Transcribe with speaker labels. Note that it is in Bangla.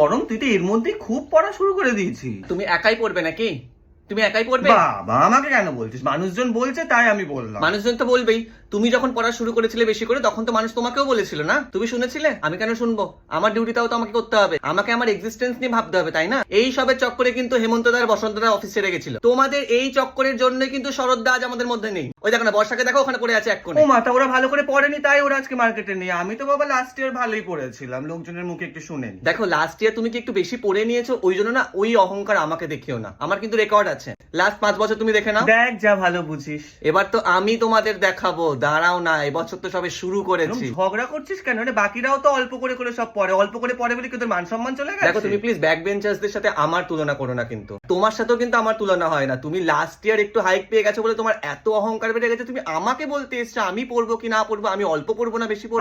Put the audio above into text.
Speaker 1: গরম, তুই তো এর মধ্যেই খুব পড়া শুরু করে দিয়েছিস।
Speaker 2: তুমি একাই পড়বে নাকি? তুমি একাই পড়বে?
Speaker 1: বাবা, আমাকে কেন বলছিস? মানুষজন বলছে তাই আমি বললাম।
Speaker 2: মানুষজন তো বলবেই। তুমি যখন পড়া শুরু করেছিলে বেশি করে, তখন তো মানুষ তোমাকেও বলেছিল না? তুমি শুনেছিলে? আমি কেন শুনবো? আমার ডিউটিটাও তো আমাকে করতে হবে, আমাকে আমার এক্সিস্টেন্স নিয়ে ভাবতে হবে, তাই না? এই সবের চক্করে কিন্তু হেমন্ত দা আর বসন্ত দা অফিস ছেড়ে গেছিল। তোমাদের এই চক্করের জন্য কিন্তু শরৎ দা আজ আমাদের মধ্যে নেই। ওই দেখো না, বর্ষাকে দেখো ওখানে পড়ে আছে এক কোণে।
Speaker 1: ও মাথা, ওরা ভালো করে পড়েনি তাই ওরা আজকে মার্কেটে নেই। আমি তো বাবা লাস্ট ইয়ার ভালোই পড়েছিলাম, লোকজনের মুখে একটু শুনেন।
Speaker 2: দেখো, লাস্ট ইয়ার তুমি কি একটু বেশি পড়ে নিয়েছো, ওই জন্য না ওই অহংকার আমাকে দেখিও না। আমার কিন্তু রেকর্ড আছে, লাস্ট 5 বছর তুমি দেখে নাও।
Speaker 1: দেখ, যা ভালো বুঝিস।
Speaker 2: এবার তো আমি তোমাদের দেখাবো, দাঁড়াও না, এবছর তো সবে শুরু করেছি।
Speaker 1: ঝগড়া করছিস কেন? বাকিরাও তো অল্প করে করে সব পড়ে, অল্প করে পড়ে বলে কি তোর মান সম্মান চলে গেছে?
Speaker 2: দেখো, তুমি প্লিজ ব্যাক বেঞ্চার্সদের সাথে আমার তুলনা করো না, কিন্তু তোমার সাথেও কিন্তু আমার তুলনা হয় না। তুমি লাস্ট ইয়ার একটু হাইক পেয়ে গেছো বলে তোমার এত অহংকার বেড়ে গেছে, তুমি আমাকে বলতে এসছো আমি পড়বো কি না পড়বো, আমি অল্প পড়বো না বেশি পড়বো।